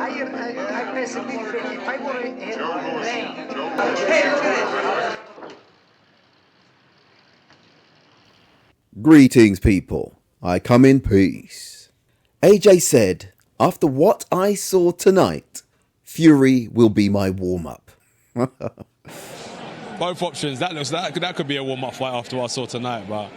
I basically think if I were in rain. Greetings, people. I come in peace. AJ said, after what I saw tonight, Fury will be my warm-up. Both options. That could be a warm-up fight after what I saw tonight, but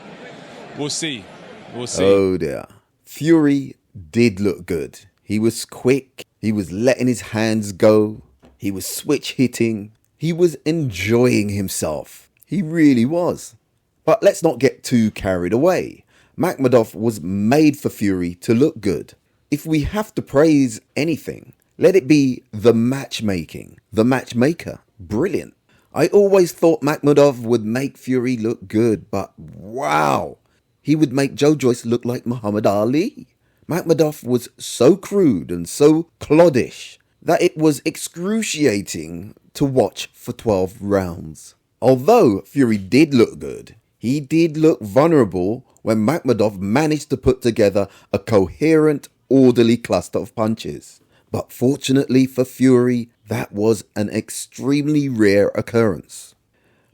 we'll see. We'll see. Oh dear. Fury did look good. He was quick. He was letting his hands go. He was switch hitting. He was enjoying himself. He really was. But let's not get too carried away. Makhmudov was made for Fury to look good. If we have to praise anything, let it be the matchmaking. The matchmaker. Brilliant. I always thought Makhmudov would make Fury look good, but wow. He would make Joe Joyce look like Muhammad Ali. Makhmudov was so crude and so cloddish that it was excruciating to watch for 12 rounds. Although Fury did look good, he did look vulnerable when Makhmudov managed to put together a coherent, orderly cluster of punches. But fortunately for Fury, that was an extremely rare occurrence.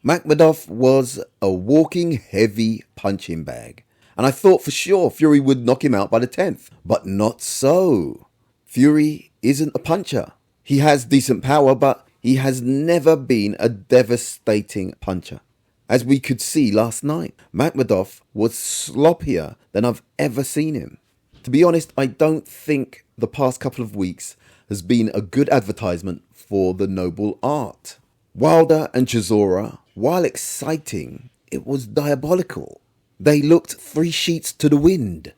Makhmudov was a walking heavy punching bag, and I thought for sure Fury would knock him out by the 10th, but not so. Fury isn't a puncher. He has decent power, but he has never been a devastating puncher. As we could see last night, Makhmudov was sloppier than I've ever seen him. To be honest, I don't think the past couple of weeks has been a good advertisement for the noble art. Wilder and Chisora, while exciting, it was diabolical. They looked 3 sheets to the wind,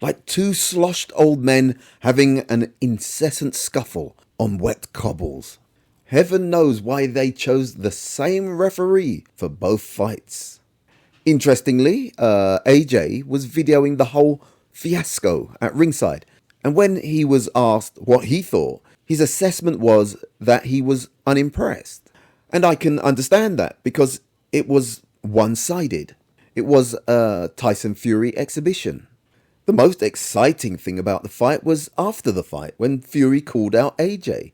like 2 sloshed old men having an incessant scuffle on wet cobbles. Heaven knows why they chose the same referee for both fights. Interestingly, AJ was videoing the whole fiasco at ringside, and when he was asked what he thought, his assessment was that he was unimpressed. And I can understand that because it was one-sided. It was a Tyson Fury exhibition. The most exciting thing about the fight was after the fight when Fury called out AJ,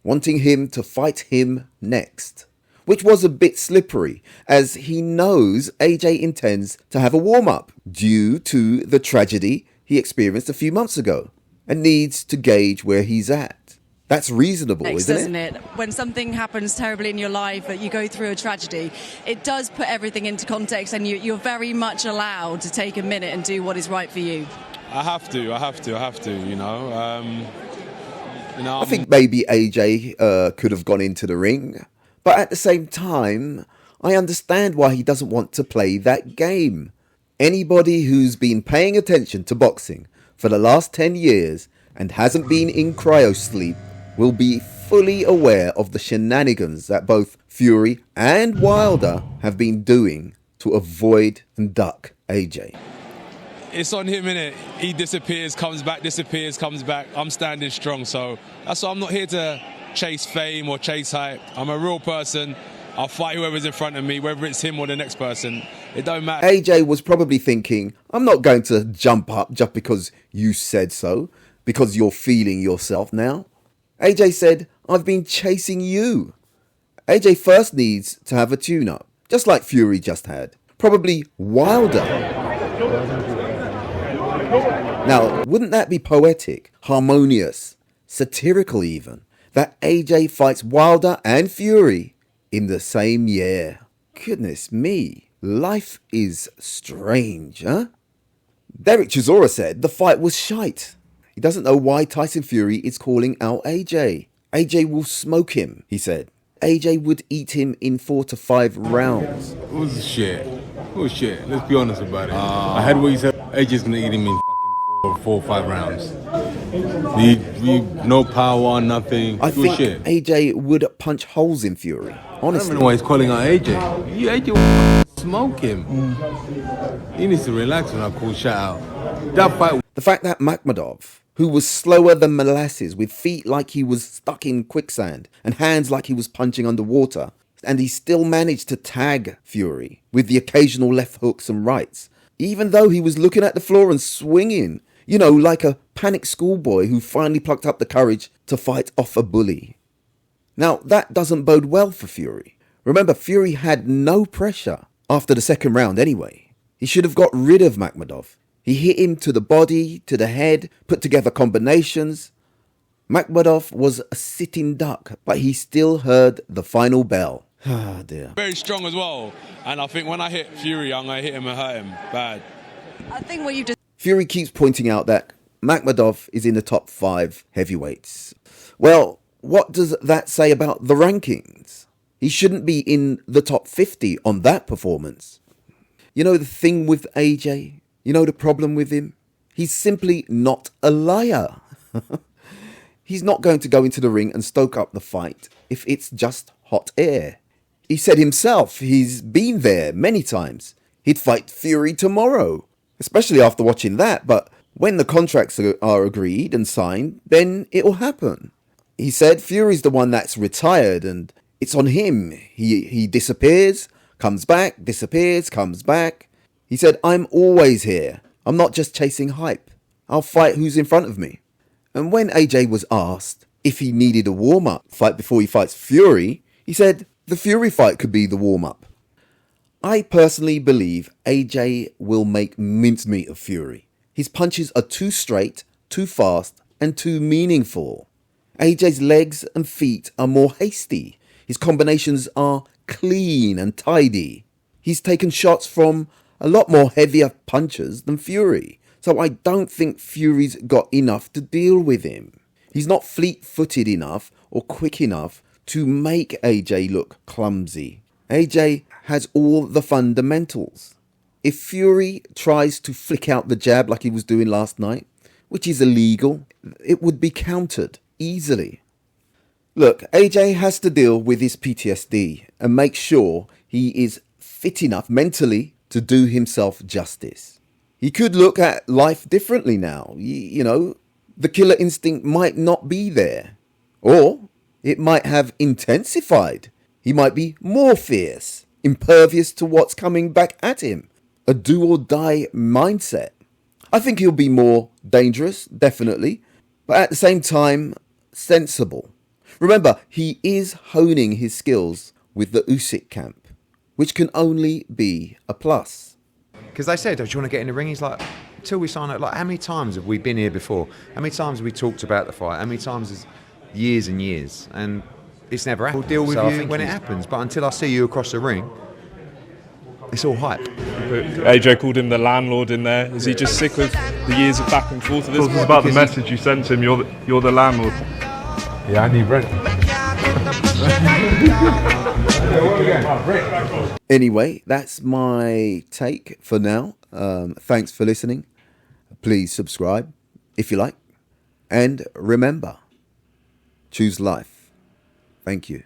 wanting him to fight him next, which was a bit slippery as he knows AJ intends to have a warm-up due to the tragedy he experienced a few months ago and needs to gauge where he's at. That's reasonable, isn't it? When something happens terribly in your life, that you go through a tragedy, it does put everything into context, and you're very much allowed to take a minute and do what is right for you. I have to, I think maybe AJ could have gone into the ring, but at the same time, I understand why he doesn't want to play that game. Anybody who's been paying attention to boxing for the last 10 years and hasn't been in cryosleep will be fully aware of the shenanigans that both Fury and Wilder have been doing to avoid and duck AJ. It's on him, innit? He disappears, comes back, disappears, comes back. I'm standing strong, so that's why I'm not here to chase fame or chase hype. I'm a real person. I'll fight whoever's in front of me, whether it's him or the next person. It don't matter. AJ was probably thinking, I'm not going to jump up just because you said so, because you're feeling yourself now. AJ said, I've been chasing you. AJ first needs to have a tune-up, just like Fury just had. Probably Wilder. Now, wouldn't that be poetic, harmonious, satirical even, that AJ fights Wilder and Fury in the same year? Goodness me, life is strange, huh? Derek Chisora said the fight was shite. He doesn't know why Tyson Fury is calling out AJ. AJ will smoke him, he said. AJ would eat him in 4 to 5 rounds. It was shit. It was shit. Let's be honest about it. I heard what you said. AJ's gonna eat him in 4 or 5 rounds. We no power, nothing. I think AJ would punch holes in Fury. Honestly. I don't know why he's calling out AJ. AJ will smoke him. He needs to relax when I call shout out. That fight. The fact that Makhmudov, who was slower than molasses with feet like he was stuck in quicksand and hands like he was punching underwater, and he still managed to tag Fury with the occasional left hooks and rights, even though he was looking at the floor and swinging You know, like a panicked schoolboy who finally plucked up the courage to fight off a bully. Now, that doesn't bode well for Fury. Remember, Fury had no pressure after the second round anyway. He should have got rid of Makhmudov. He hit him to the body, to the head, put together combinations. Makhmudov was a sitting duck, but he still heard the final bell. Ah, dear. Very strong as well. And I think when I hit Fury, I'm going to hit him and hurt him bad. I think what you just Fury keeps pointing out that Makhmudov is in the top 5 heavyweights. Well, what does that say about the rankings? He shouldn't be in the top 50 on that performance. You know the thing with AJ? You know the problem with him? He's simply not a liar. He's not going to go into the ring and stoke up the fight if it's just hot air. He said himself he's been there many times. He'd fight Fury tomorrow, especially after watching that, but when the contracts are agreed and signed, then it'll happen. He said Fury's the one that's retired and it's on him. He disappears, comes back, disappears, comes back. He said, I'm always here. I'm not just chasing hype. I'll fight who's in front of me. And when AJ was asked if he needed a warm-up fight before he fights Fury, he said the Fury fight could be the warm-up. I personally believe AJ will make mincemeat of Fury. His punches are too straight, too fast, and too meaningful. AJ's legs and feet are more hasty. His combinations are clean and tidy. He's taken shots from a lot more heavier punches than Fury, so I don't think Fury's got enough to deal with him. He's not fleet-footed enough or quick enough to make AJ look clumsy. AJ has all the fundamentals. If Fury tries to flick out the jab like he was doing last night, which is illegal, it would be countered easily. Look, AJ has to deal with his PTSD and make sure he is fit enough mentally to do himself justice. He could look at life differently now. You know, the killer instinct might not be there. Or it might have intensified. He might be more fierce, impervious to what's coming back at him. A do-or-die mindset. I think he'll be more dangerous, definitely, but at the same time, sensible. Remember, he is honing his skills with the Usyk camp, which can only be a plus. Because they said, do you want to get in the ring? He's like, until we sign up, like, how many times have we been here before? How many times have we talked about the fight? How many times is years and years? And it's never happened. We'll deal with you when it happens. But until I see you across the ring, it's all hype. AJ called him the landlord in there. Is he just sick of the years of back and forth of this? It's about the message you sent to him. You're the landlord. Yeah, I need rent. Anyway, that's my take for now. Thanks for listening. Please subscribe if you like. And remember, choose life. Thank you.